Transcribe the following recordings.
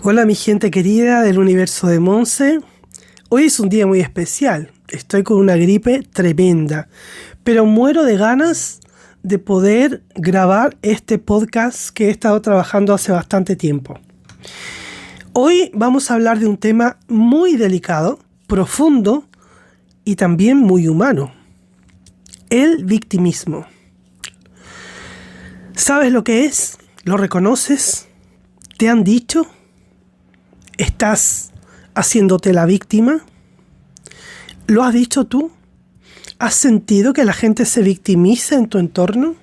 Hola mi gente querida del universo de Monse. Hoy es un día muy especial. Estoy con una gripe tremenda, pero muero de ganas de poder grabar este podcast que he estado trabajando hace bastante tiempo. Hoy vamos a hablar de un tema muy delicado, profundo y también muy humano: el victimismo. ¿Sabes lo que es? ¿Lo reconoces? ¿Te han dicho? ¿Estás haciéndote la víctima? ¿Lo has dicho tú? ¿Has sentido que la gente se victimiza en tu entorno?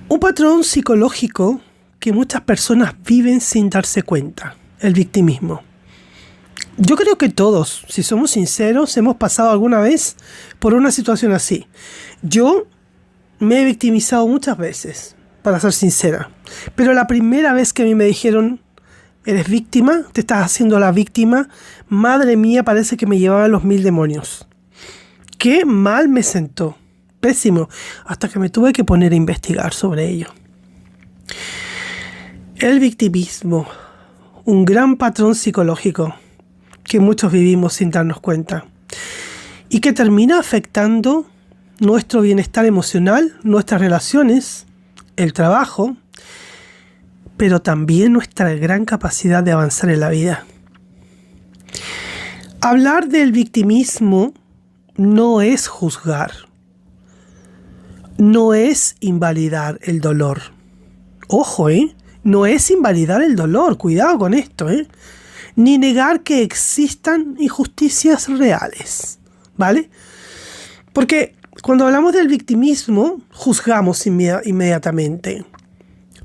Un patrón psicológico que muchas personas viven sin darse cuenta: el victimismo. Yo creo que todos, si somos sinceros, hemos pasado alguna vez por una situación así. Yo me he victimizado muchas veces, para ser sincera. Pero la primera vez que a mí me dijeron: ¿eres víctima? ¿Te estás haciendo la víctima? Madre mía, parece que me llevaban los 1000 demonios. Qué mal me sentó. Pésimo. Hasta que me tuve que poner a investigar sobre ello. El victimismo. Un gran patrón psicológico que muchos vivimos sin darnos cuenta. Y que termina afectando nuestro bienestar emocional, nuestras relaciones, el trabajo, pero también nuestra gran capacidad de avanzar en la vida. Hablar del victimismo no es juzgar, no es invalidar el dolor. Ojo, no es invalidar el dolor, cuidado con esto, ni negar que existan injusticias reales, ¿vale? Porque cuando hablamos del victimismo, juzgamos inmediatamente,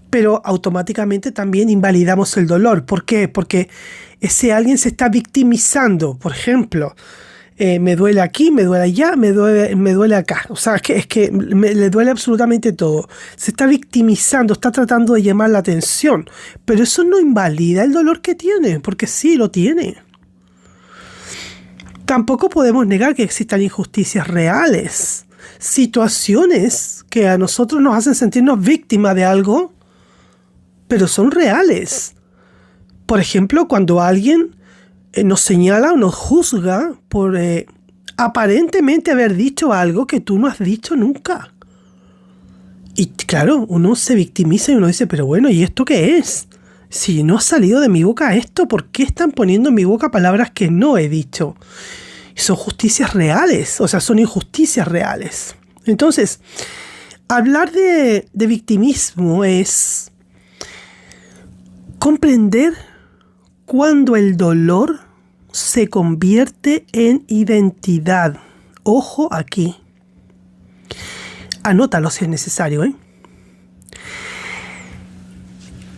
pero automáticamente también invalidamos el dolor. ¿Por qué? Porque ese alguien se está victimizando. Por ejemplo, me duele aquí, me duele allá, me duele acá. O sea, le duele absolutamente todo. Se está victimizando, está tratando de llamar la atención. Pero eso no invalida el dolor que tiene, porque sí lo tiene. Tampoco podemos negar que existan injusticias reales, situaciones que a nosotros nos hacen sentirnos víctimas de algo, pero son reales. Por ejemplo, cuando alguien nos señala o nos juzga por aparentemente haber dicho algo que tú no has dicho nunca. Y claro, uno se victimiza y uno dice: pero bueno, ¿y esto qué es? Si no ha salido de mi boca esto, ¿por qué están poniendo en mi boca palabras que no he dicho? Y son justicias reales, o sea, son injusticias reales. Entonces, hablar de victimismo es comprender cuando el dolor se convierte en identidad. Ojo aquí. Anótalo si es necesario,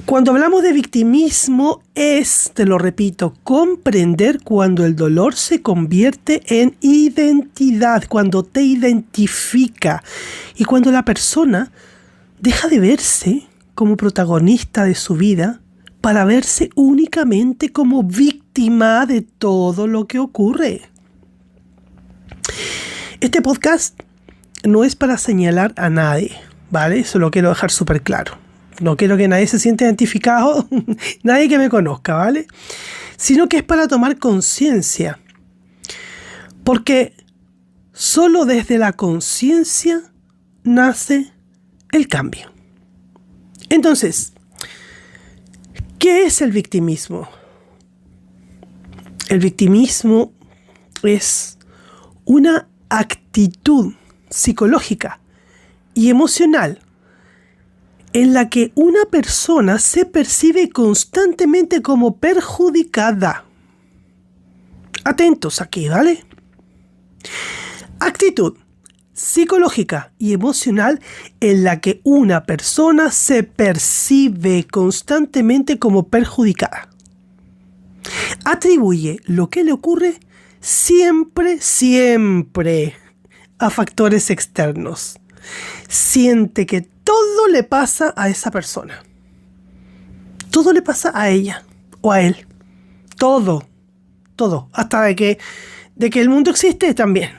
Cuando hablamos de victimismo es, te lo repito, comprender cuando el dolor se convierte en identidad, cuando te identifica y cuando la persona deja de verse como protagonista de su vida para verse únicamente como víctima de todo lo que ocurre. Este podcast no es para señalar a nadie, ¿vale? Eso lo quiero dejar súper claro. No quiero que nadie se sienta identificado, nadie que me conozca, ¿vale? Sino que es para tomar conciencia. Porque solo desde la conciencia nace el cambio. Entonces, ¿qué es el victimismo? El victimismo es una actitud psicológica y emocional en la que una persona se percibe constantemente como perjudicada. Atentos aquí, ¿vale? Actitud psicológica y emocional en la que una persona se percibe constantemente como perjudicada. Atribuye lo que le ocurre siempre a factores externos. Siente que todo le pasa a esa persona. Todo le pasa a ella o a él. Todo. Hasta de que el mundo existe también.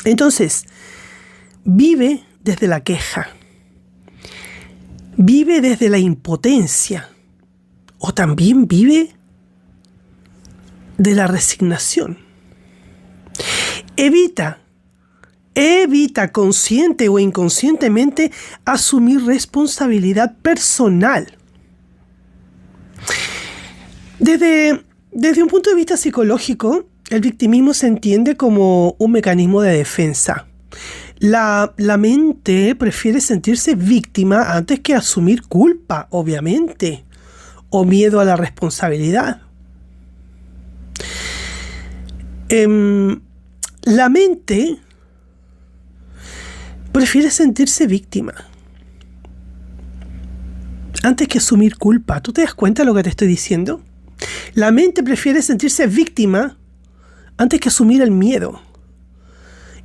Entonces, vive desde la queja. Vive desde la impotencia o también vive de la resignación. Evita consciente o inconscientemente asumir responsabilidad personal. Desde un punto de vista psicológico, el victimismo se entiende como un mecanismo de defensa. La mente prefiere sentirse víctima antes que asumir culpa, obviamente, o miedo a la responsabilidad. La mente prefiere sentirse víctima antes que asumir culpa. ¿Tú te das cuenta de lo que te estoy diciendo? La mente prefiere sentirse víctima antes que asumir el miedo.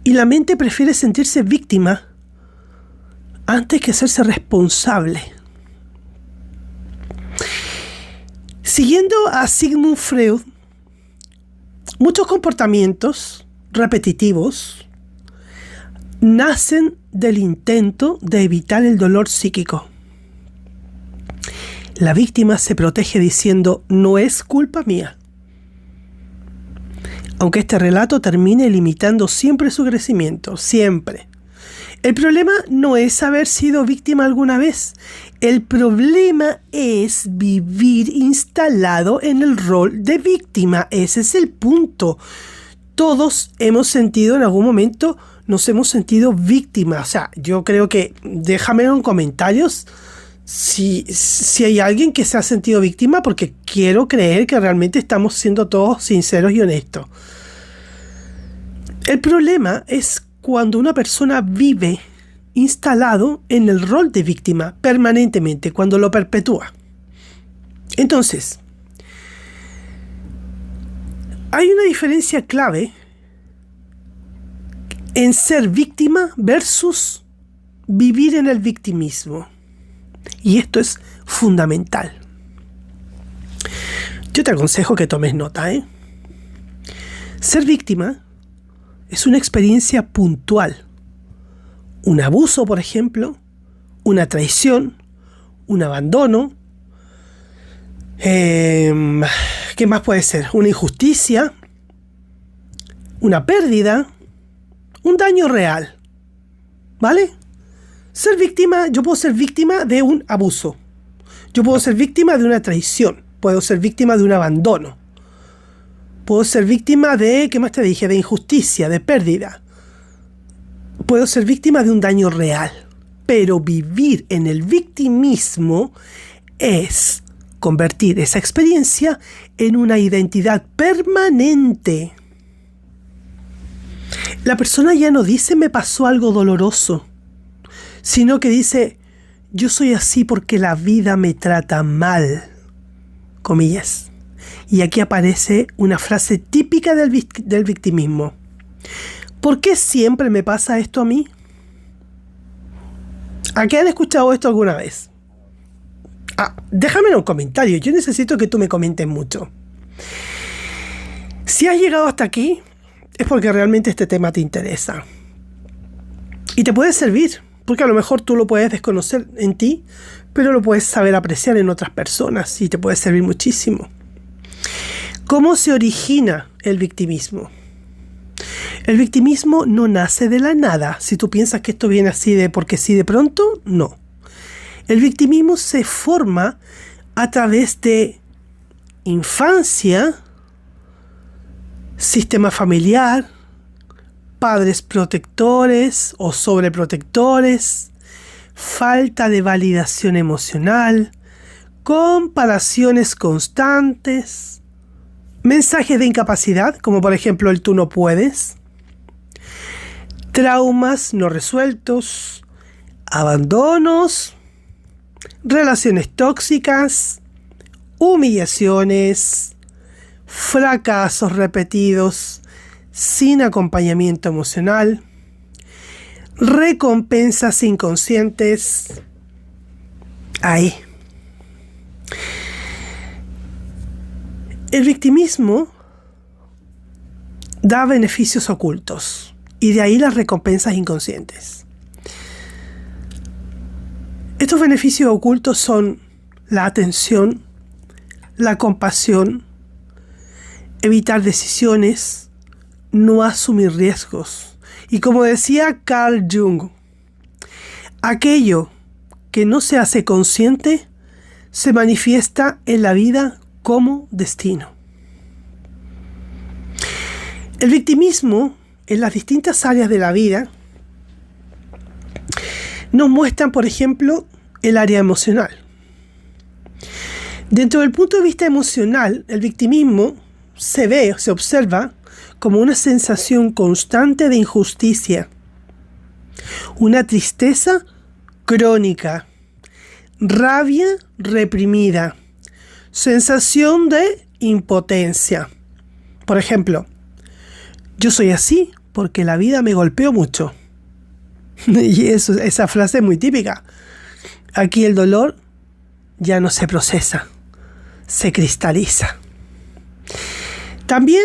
Y la mente prefiere sentirse víctima antes que hacerse responsable. Siguiendo a Sigmund Freud, muchos comportamientos repetitivos nacen del intento de evitar el dolor psíquico. La víctima se protege diciendo: no es culpa mía. Aunque este relato termine limitando siempre su crecimiento, siempre. El problema no es haber sido víctima alguna vez. El problema es vivir instalado en el rol de víctima. Ese es el punto. Todos hemos sentido en algún momento, nos hemos sentido víctimas. O sea, yo creo que déjamelo en comentarios si hay alguien que se ha sentido víctima, porque quiero creer que realmente estamos siendo todos sinceros y honestos. El problema es cuando una persona vive instalado en el rol de víctima permanentemente, cuando lo perpetúa. Entonces, hay una diferencia clave en ser víctima versus vivir en el victimismo. Y esto es fundamental. Yo te aconsejo que tomes nota, Ser víctima es una experiencia puntual. Un abuso, por ejemplo, una traición, un abandono. ¿Qué más puede ser? Una injusticia, una pérdida, un daño real. ¿Vale? Ser víctima, yo puedo ser víctima de un abuso. Yo puedo ser víctima de una traición. Puedo ser víctima de un abandono. Puedo ser víctima de, ¿qué más te dije? De injusticia, de pérdida. Puedo ser víctima de un daño real. Pero vivir en el victimismo es convertir esa experiencia en una identidad permanente. La persona ya no dice me pasó algo doloroso, sino que dice yo soy así porque la vida me trata mal, comillas. Y aquí aparece una frase típica del victimismo. ¿Por qué siempre me pasa esto a mí? ¿A qué han escuchado esto alguna vez? Déjame en un comentario. Yo necesito que tú me comentes mucho. Si has llegado hasta aquí, es porque realmente este tema te interesa. Y te puede servir, porque a lo mejor tú lo puedes desconocer en ti, pero lo puedes saber apreciar en otras personas y te puede servir muchísimo. ¿Cómo se origina el victimismo? El victimismo no nace de la nada. Si tú piensas que esto viene así de porque sí de pronto, no. El victimismo se forma a través de infancia, sistema familiar, padres protectores o sobreprotectores, falta de validación emocional, comparaciones constantes, mensajes de incapacidad, como por ejemplo el tú no puedes, traumas no resueltos, abandonos, relaciones tóxicas, humillaciones, fracasos repetidos sin acompañamiento emocional, recompensas inconscientes. Ahí. El victimismo da beneficios ocultos y de ahí las recompensas inconscientes. Estos beneficios ocultos son la atención, la compasión, evitar decisiones, no asumir riesgos. Y como decía Carl Jung, aquello que no se hace consciente se manifiesta en la vida como destino. El victimismo en las distintas áreas de la vida nos muestran, por ejemplo, el área emocional. Dentro del punto de vista emocional, el victimismo se observa como una sensación constante de injusticia, una tristeza crónica, rabia reprimida, sensación de impotencia. Por ejemplo, yo soy así porque la vida me golpeó mucho. Y esa frase es muy típica. Aquí el dolor ya no se procesa, se cristaliza. También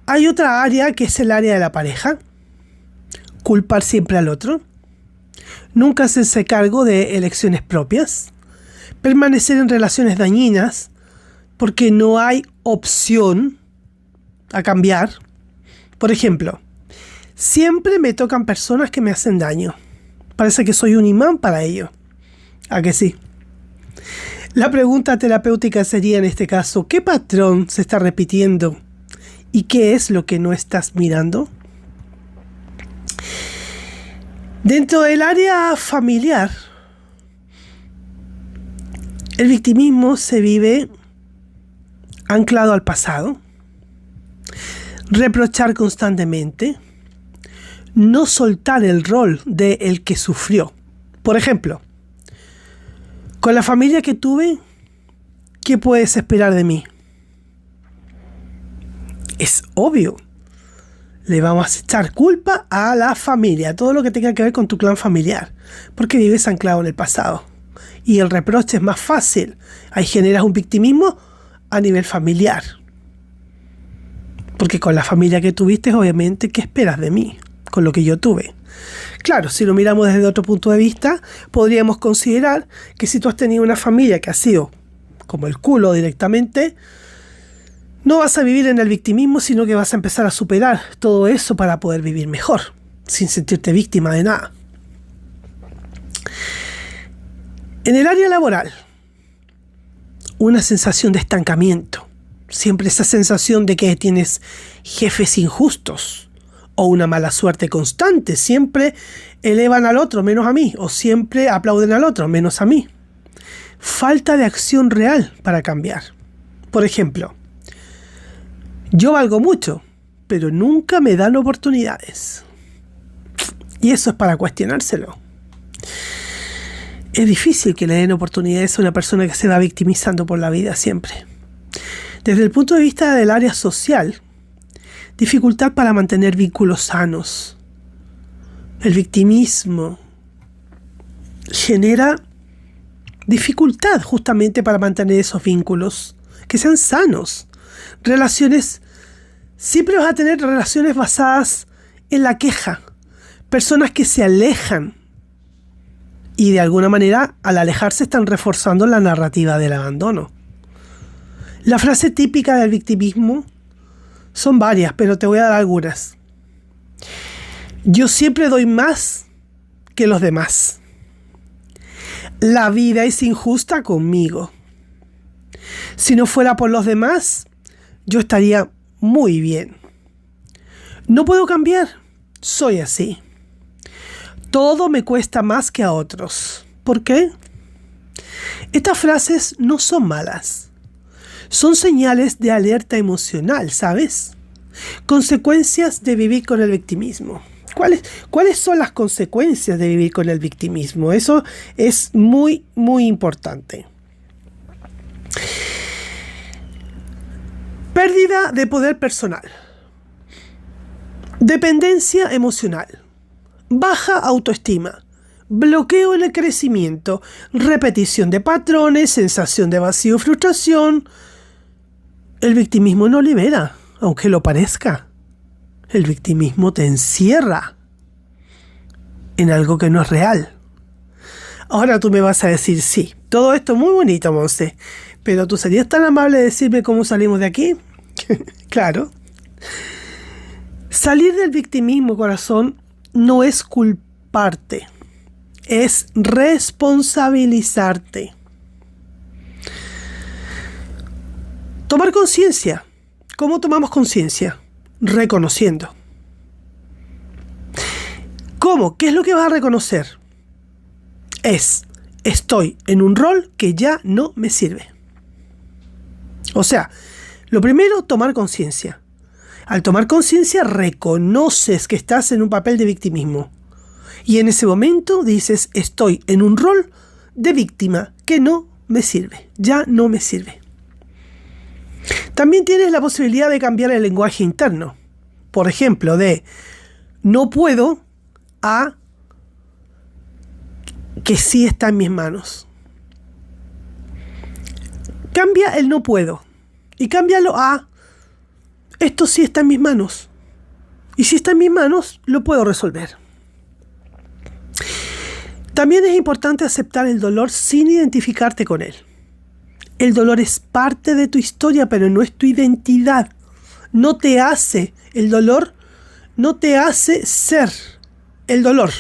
hay otra área que es el área de la pareja. Culpar siempre al otro. Nunca hacerse cargo de elecciones propias. Permanecer en relaciones dañinas porque no hay opción a cambiar. Por ejemplo, siempre me tocan personas que me hacen daño. Parece que soy un imán para ello. ¿A que sí? La pregunta terapéutica sería en este caso, ¿qué patrón se está repitiendo? ¿Y qué es lo que no estás mirando? Dentro del área familiar, el victimismo se vive anclado al pasado, reprochar constantemente, no soltar el rol de el que sufrió. Por ejemplo, con la familia que tuve, ¿qué puedes esperar de mí? Es obvio. Le vamos a echar culpa a la familia, todo lo que tenga que ver con tu clan familiar, porque vives anclado en el pasado. Y el reproche es más fácil. Ahí generas un victimismo a nivel familiar. Porque con la familia que tuviste, obviamente, ¿qué esperas de mí? Con lo que yo tuve. Claro, si lo miramos desde otro punto de vista, podríamos considerar que si tú has tenido una familia que ha sido como el culo directamente, no vas a vivir en el victimismo, sino que vas a empezar a superar todo eso para poder vivir mejor, sin sentirte víctima de nada. En el área laboral, una sensación de estancamiento. Siempre esa sensación de que tienes jefes injustos o una mala suerte constante. Siempre elevan al otro menos a mí, o siempre aplauden al otro menos a mí. Falta de acción real para cambiar. Por ejemplo, yo valgo mucho, pero nunca me dan oportunidades. Y eso es para cuestionárselo. Es difícil que le den oportunidades a una persona que se va victimizando por la vida siempre. Desde el punto de vista del área social, dificultad para mantener vínculos sanos. El victimismo genera dificultad justamente para mantener esos vínculos, que sean sanos. Siempre vas a tener relaciones basadas en la queja. Personas que se alejan y de alguna manera al alejarse están reforzando la narrativa del abandono. La frase típica del victimismo son varias, pero te voy a dar algunas. Yo siempre doy más que los demás. La vida es injusta conmigo. Si no fuera por los demás, yo estaría muy bien. No puedo cambiar, soy así. Todo me cuesta más que a otros. ¿Por qué? Estas frases no son malas. Son señales de alerta emocional, ¿sabes? Consecuencias de vivir con el victimismo. ¿Cuáles son las consecuencias de vivir con el victimismo? Eso es muy, muy importante. Pérdida de poder personal. Dependencia emocional. Baja autoestima. Bloqueo en el crecimiento. Repetición de patrones. Sensación de vacío y frustración. El victimismo no libera, aunque lo parezca. El victimismo te encierra en algo que no es real. Ahora tú me vas a decir, sí, todo esto es muy bonito, Monse, pero ¿tú serías tan amable de decirme cómo salimos de aquí? Claro. Salir del victimismo, corazón, no es culparte, es responsabilizarte. Tomar conciencia. ¿Cómo tomamos conciencia? Reconociendo. ¿Cómo? ¿Qué es lo que vas a reconocer? Estoy en un rol que ya no me sirve. O sea, lo primero, tomar conciencia. Al tomar conciencia, reconoces que estás en un papel de victimismo. Y en ese momento dices, estoy en un rol de víctima que no me sirve, ya no me sirve. También tienes la posibilidad de cambiar el lenguaje interno. Por ejemplo, de no puedo a que sí está en mis manos. Cambia el no puedo y cámbialo a esto sí está en mis manos. Y si está en mis manos, lo puedo resolver. También es importante aceptar el dolor sin identificarte con él. El dolor es parte de tu historia, pero no es tu identidad. El dolor no te hace ser el dolor.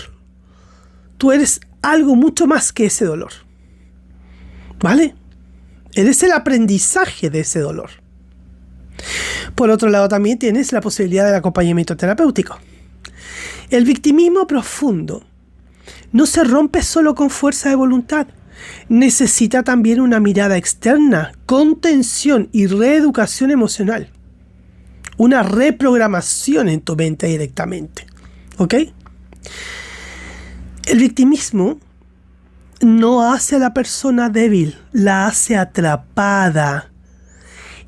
Tú eres algo mucho más que ese dolor. ¿Vale? Eres el aprendizaje de ese dolor. Por otro lado, también tienes la posibilidad del acompañamiento terapéutico. El victimismo profundo no se rompe solo con fuerza de voluntad. Necesita también una mirada externa, contención y reeducación emocional. Una reprogramación en tu mente directamente. ¿Ok? El victimismo no hace a la persona débil, la hace atrapada.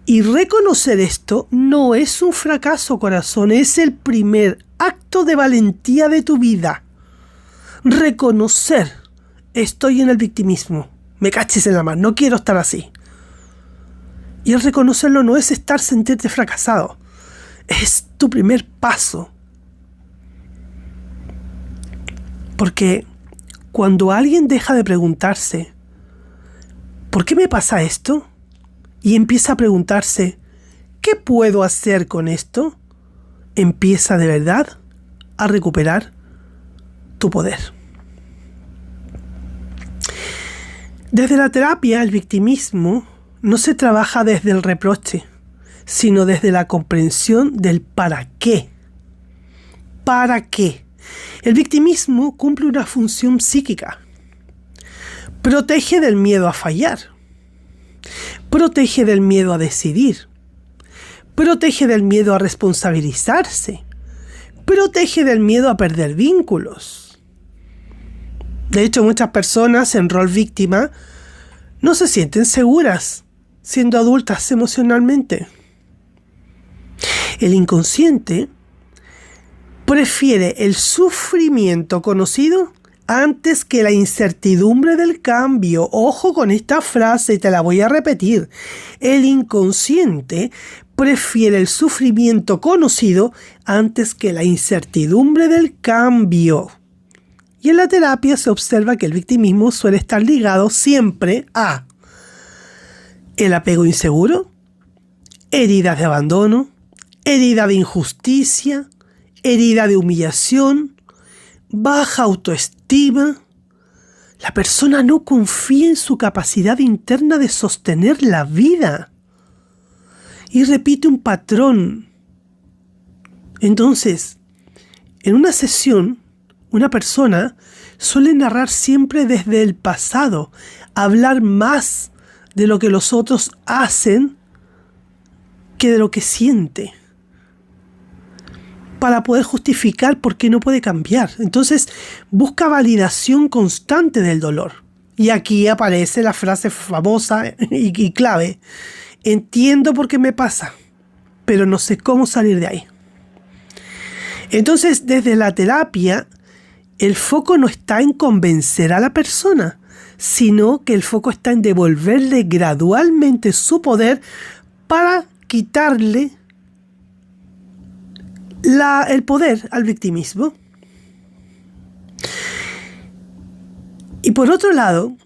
Y reconocer esto no es un fracaso, corazón, es el primer acto de valentía de tu vida. Reconocer, estoy en el victimismo, me cachis en la mano, no quiero estar así. Y el reconocerlo no es sentirte fracasado, es tu primer paso. Porque cuando alguien deja de preguntarse, ¿por qué me pasa esto? Y empieza a preguntarse, ¿qué puedo hacer con esto? Empieza de verdad a recuperar tu poder. Desde la terapia, el victimismo no se trabaja desde el reproche, sino desde la comprensión del para qué. ¿Para qué? El victimismo cumple una función psíquica. Protege del miedo a fallar. Protege del miedo a decidir. Protege del miedo a responsabilizarse. Protege del miedo a perder vínculos. De hecho, muchas personas en rol víctima no se sienten seguras siendo adultas emocionalmente. El inconsciente prefiere el sufrimiento conocido antes que la incertidumbre del cambio. Ojo con esta frase, te la voy a repetir. El inconsciente prefiere el sufrimiento conocido antes que la incertidumbre del cambio. Y en la terapia se observa que el victimismo suele estar ligado siempre a el apego inseguro, heridas de abandono, herida de injusticia, herida de humillación, baja autoestima. La persona no confía en su capacidad interna de sostener la vida y repite un patrón. Entonces, en una sesión, una persona suele narrar siempre desde el pasado, hablar más de lo que los otros hacen que de lo que siente, para poder justificar por qué no puede cambiar. Entonces, busca validación constante del dolor. Y aquí aparece la frase famosa y clave. Entiendo por qué me pasa, pero no sé cómo salir de ahí. Entonces, desde la terapia, el foco no está en convencer a la persona, sino que el foco está en devolverle gradualmente su poder para quitarle el poder al victimismo. Y por otro lado,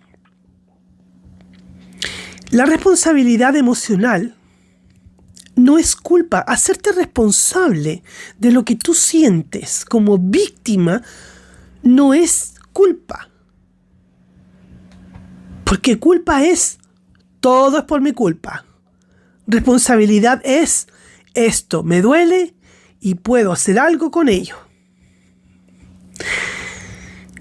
la responsabilidad emocional no es culpa. Hacerte responsable de lo que tú sientes como víctima no es culpa. Porque culpa es, todo es por mi culpa. Responsabilidad es, esto me duele y puedo hacer algo con ello.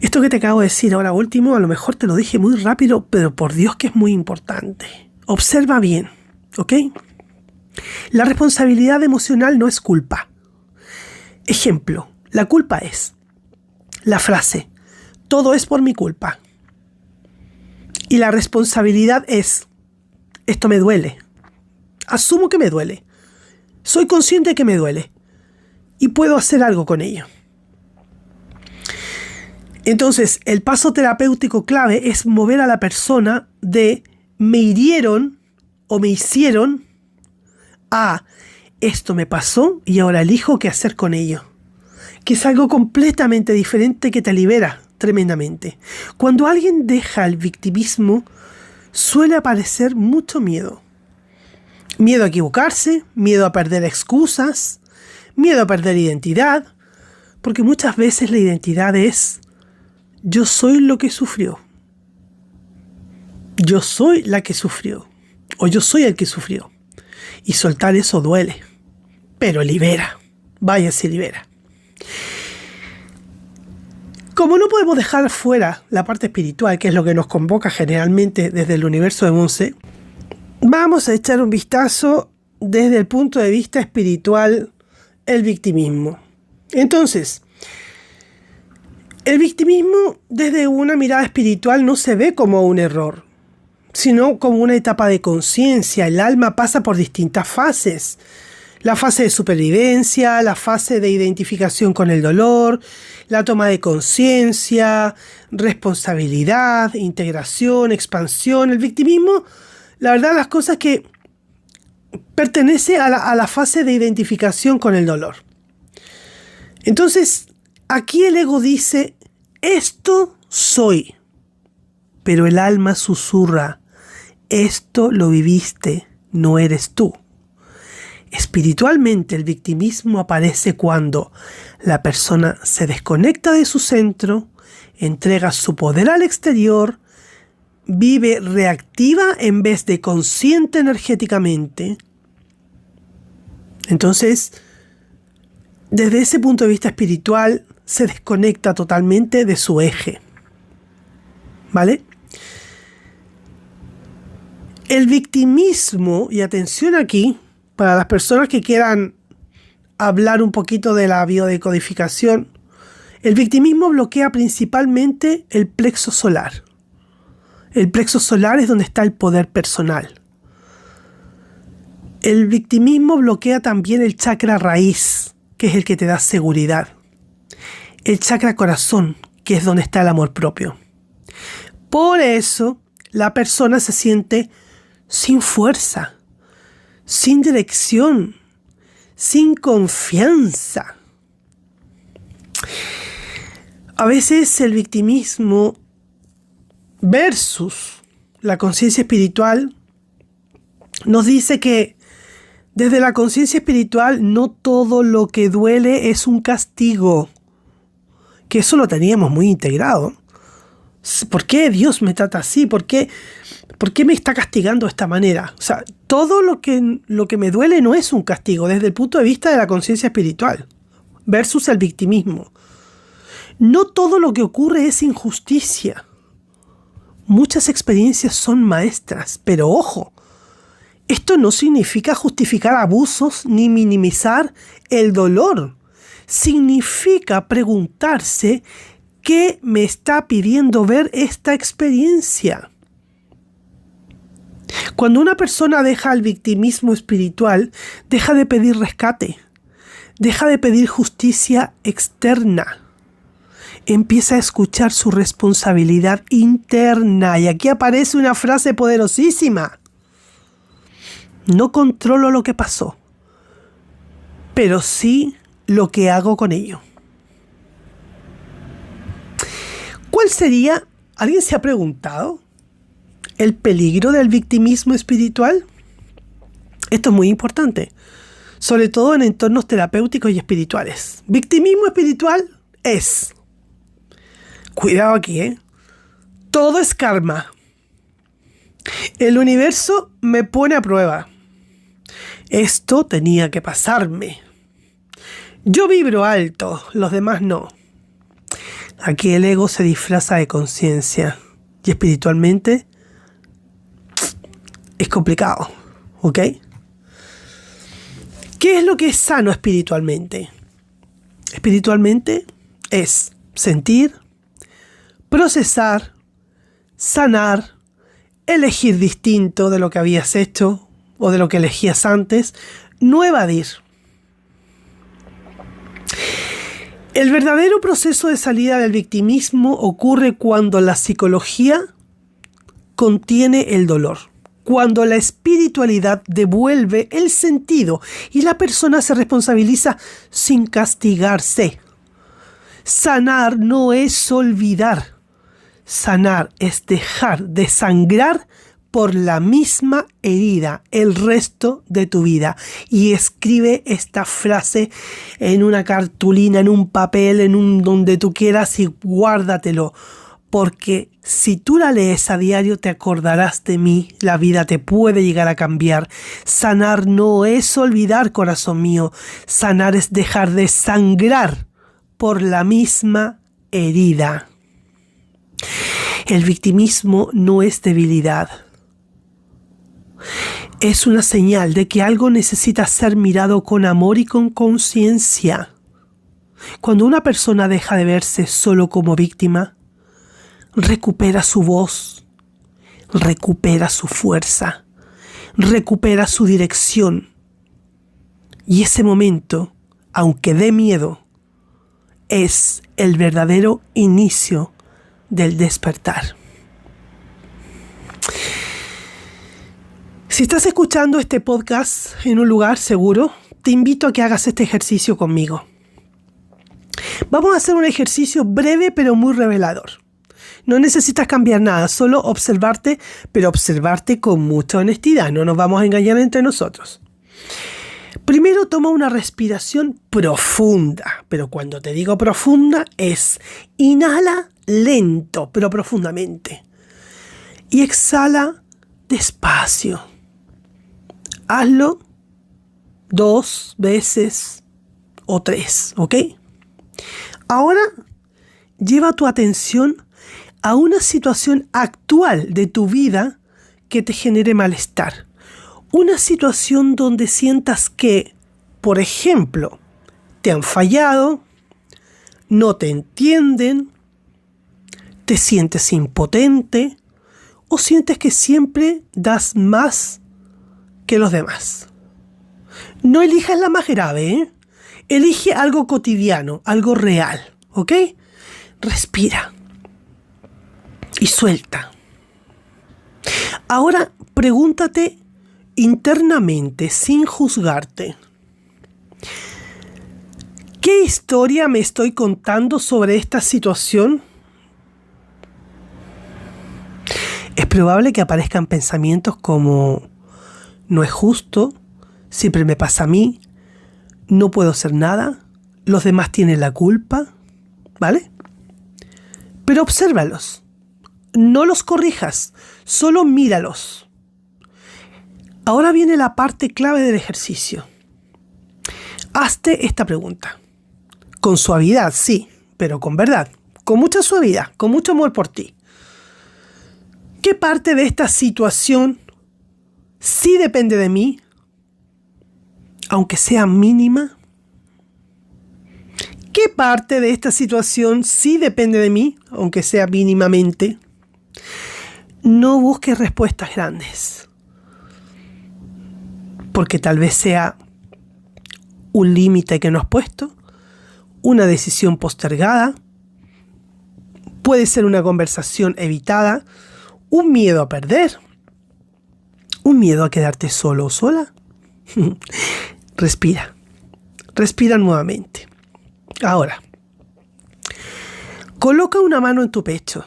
Esto que te acabo de decir ahora último, a lo mejor te lo dije muy rápido, pero por Dios que es muy importante. Observa bien, ¿ok? La responsabilidad emocional no es culpa. Ejemplo, la culpa es la frase, todo es por mi culpa. Y la responsabilidad es, esto me duele. Asumo que me duele. Soy consciente de que me duele. Y puedo hacer algo con ello. Entonces, el paso terapéutico clave es mover a la persona de me hirieron o me hicieron a esto me pasó y ahora elijo qué hacer con ello. Que es algo completamente diferente que te libera tremendamente. Cuando alguien deja el victimismo, suele aparecer mucho miedo. Miedo a equivocarse, miedo a perder excusas, miedo a perder identidad, porque muchas veces la identidad es yo soy lo que sufrió. Yo soy la que sufrió. O yo soy el que sufrió. Y soltar eso duele. Pero libera. Vaya, se libera. Como no podemos dejar fuera la parte espiritual, que es lo que nos convoca generalmente desde el universo de Monse, vamos a echar un vistazo desde el punto de vista espiritual, el victimismo. Entonces, el victimismo desde una mirada espiritual no se ve como un error, sino como una etapa de conciencia. El alma pasa por distintas fases. La fase de supervivencia, la fase de identificación con el dolor, la toma de conciencia, responsabilidad, integración, expansión. El victimismo, la verdad, las cosas que pertenece a la fase de identificación con el dolor. Entonces, aquí el ego dice, esto soy, pero el alma susurra, esto lo viviste, no eres tú. Espiritualmente, el victimismo aparece cuando la persona se desconecta de su centro, entrega su poder al exterior, vive reactiva en vez de consciente energéticamente. Entonces, desde ese punto de vista espiritual, se desconecta totalmente de su eje. ¿Vale? El victimismo, y atención aquí, para las personas que quieran hablar un poquito de la biodecodificación, el victimismo bloquea principalmente el plexo solar. El plexo solar es donde está el poder personal. El victimismo bloquea también el chakra raíz, que es el que te da seguridad. El chakra corazón, que es donde está el amor propio. Por eso, la persona se siente sin fuerza, sin dirección, sin confianza. A veces el victimismo versus la conciencia espiritual nos dice que desde la conciencia espiritual no todo lo que duele es un castigo. Que eso lo teníamos muy integrado. ¿Por qué Dios me trata así? ¿Por qué me está castigando de esta manera? O sea, todo lo que me duele no es un castigo desde el punto de vista de la conciencia espiritual versus el victimismo. No todo lo que ocurre es injusticia. Muchas experiencias son maestras, pero ojo, esto no significa justificar abusos ni minimizar el dolor. Significa preguntarse qué me está pidiendo ver esta experiencia. Cuando una persona deja el victimismo espiritual, deja de pedir rescate, deja de pedir justicia externa, empieza a escuchar su responsabilidad interna. Y aquí aparece una frase poderosísima. No controlo lo que pasó, pero sí lo que hago con ello. ¿Cuál sería ¿Alguien se ha preguntado el peligro del victimismo espiritual? Esto es muy importante, sobre todo en entornos terapéuticos y espirituales. Victimismo espiritual es, cuidado aquí, todo es karma. El universo me pone a prueba. Esto tenía que pasarme. Yo vibro alto, los demás no. Aquí el ego se disfraza de conciencia y espiritualmente es complicado, ¿ok? ¿Qué es lo que es sano espiritualmente? Espiritualmente es sentir, procesar, sanar, elegir distinto de lo que habías hecho o de lo que elegías antes, no evadir. El verdadero proceso de salida del victimismo ocurre cuando la psicología contiene el dolor, cuando la espiritualidad devuelve el sentido y la persona se responsabiliza sin castigarse. Sanar no es olvidar. Sanar es dejar de sangrar por la misma herida el resto de tu vida. Y escribe esta frase en una cartulina, en un papel, donde tú quieras y guárdatelo. Porque si tú la lees a diario te acordarás de mí, la vida te puede llegar a cambiar. Sanar no es olvidar, corazón mío. Sanar es dejar de sangrar por la misma herida. El victimismo no es debilidad. Es una señal de que algo necesita ser mirado con amor y con conciencia. Cuando una persona deja de verse solo como víctima, recupera su voz, recupera su fuerza, recupera su dirección. Y ese momento, aunque dé miedo, es el verdadero inicio del despertar. Si estás escuchando este podcast en un lugar seguro, te invito a que hagas este ejercicio conmigo. Vamos a hacer un ejercicio breve pero muy revelador. No necesitas cambiar nada, solo observarte, pero observarte con mucha honestidad. No nos vamos a engañar entre nosotros. Primero toma una respiración profunda, pero cuando te digo profunda es inhala lento, pero profundamente. Y exhala despacio. Hazlo 2 veces o 3, ¿ok? Ahora lleva tu atención a una situación actual de tu vida que te genere malestar. Una situación donde sientas que, por ejemplo, te han fallado, no te entienden, te sientes impotente o sientes que siempre das más que los demás. No elijas la más grave, ¿eh? Elige algo cotidiano, algo real, ¿ok? Respira y suelta. Ahora pregúntate internamente, sin juzgarte, ¿qué historia me estoy contando sobre esta situación? Es probable que aparezcan pensamientos como: no es justo, siempre me pasa a mí, no puedo hacer nada, los demás tienen la culpa, ¿vale? Pero obsérvalos, no los corrijas, solo míralos. Ahora viene la parte clave del ejercicio. Hazte esta pregunta. Con suavidad, sí, pero con verdad. Con mucha suavidad, con mucho amor por ti. ¿Qué parte de esta situación sí depende de mí, aunque sea mínima? ¿Qué parte de esta situación sí depende de mí, aunque sea mínimamente? No busques respuestas grandes, porque tal vez sea un límite que no has puesto, una decisión postergada, puede ser una conversación evitada, un miedo a perder, un miedo a quedarte solo o sola. Respira nuevamente. Ahora, coloca una mano en tu pecho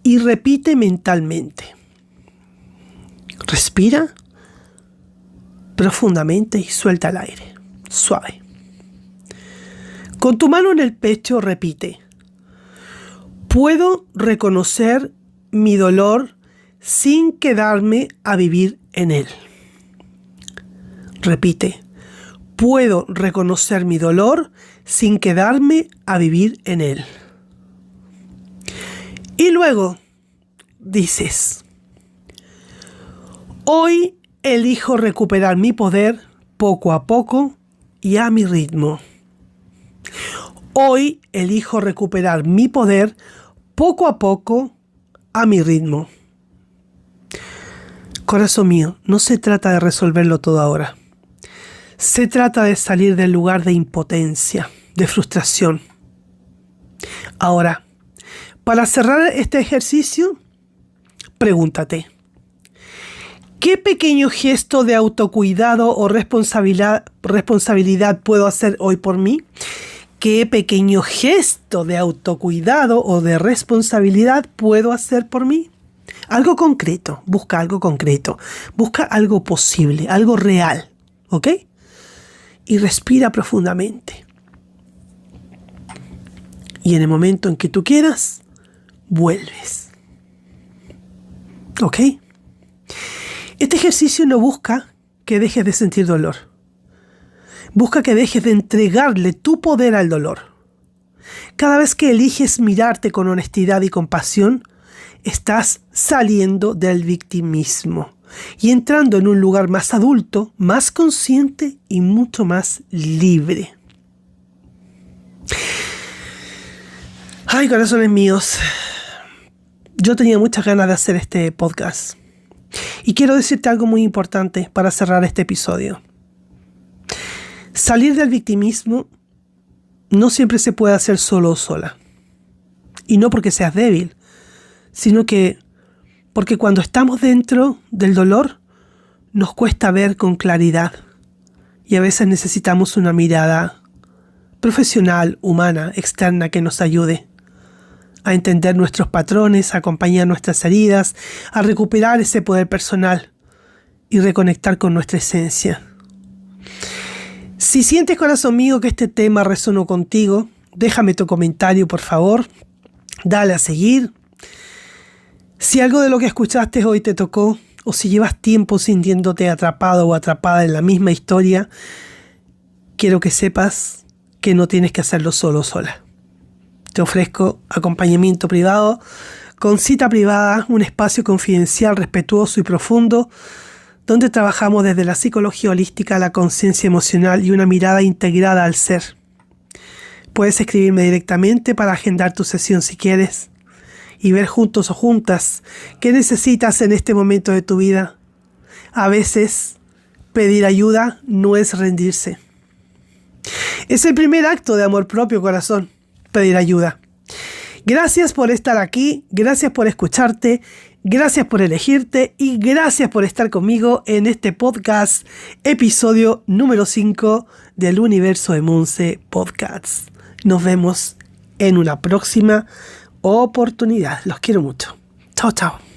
y repite mentalmente. Respira profundamente y suelta el aire, suave. Con tu mano en el pecho repite: puedo reconocer mi dolor sin quedarme a vivir en él. Repite: puedo reconocer mi dolor sin quedarme a vivir en él. Y luego dices: hoy elijo recuperar mi poder poco a poco y a mi ritmo. Hoy elijo recuperar mi poder poco a poco a mi ritmo. Corazón mío, no se trata de resolverlo todo ahora. Se trata de salir del lugar de impotencia, de frustración. Ahora, para cerrar este ejercicio, pregúntate: ¿qué pequeño gesto de autocuidado o responsabilidad puedo hacer hoy por mí? ¿Qué pequeño gesto de autocuidado o de responsabilidad puedo hacer por mí? Algo concreto, busca algo concreto, busca algo posible, algo real, ¿ok? Y respira profundamente. Y en el momento en que tú quieras, vuelves. ¿Ok? Este ejercicio no busca que dejes de sentir dolor. Busca que dejes de entregarle tu poder al dolor. Cada vez que eliges mirarte con honestidad y compasión, estás saliendo del victimismo y entrando en un lugar más adulto, más consciente y mucho más libre. Ay, corazones míos, yo tenía muchas ganas de hacer este podcast y quiero decirte algo muy importante para cerrar este episodio. Salir del victimismo no siempre se puede hacer solo o sola. Y no porque seas débil, sino que porque cuando estamos dentro del dolor nos cuesta ver con claridad y a veces necesitamos una mirada profesional, humana, externa que nos ayude a entender nuestros patrones, a acompañar nuestras heridas, a recuperar ese poder personal y reconectar con nuestra esencia. Si sientes, corazón mío, que este tema resonó contigo, déjame tu comentario, por favor. Dale a seguir. Si algo de lo que escuchaste hoy te tocó, o si llevas tiempo sintiéndote atrapado o atrapada en la misma historia, quiero que sepas que no tienes que hacerlo solo o sola. Te ofrezco acompañamiento privado, con cita privada, un espacio confidencial, respetuoso y profundo, donde trabajamos desde la psicología holística, la conciencia emocional y una mirada integrada al ser. Puedes escribirme directamente para agendar tu sesión si quieres y ver juntos o juntas qué necesitas en este momento de tu vida. A veces, pedir ayuda no es rendirse. Es el primer acto de amor propio, corazón, pedir ayuda. Gracias por estar aquí, gracias por escucharte, gracias por elegirte y gracias por estar conmigo en este podcast, episodio número 5 del Universo de Monse Podcast. Nos vemos en una próxima oportunidad. Los quiero mucho. Chao, chao.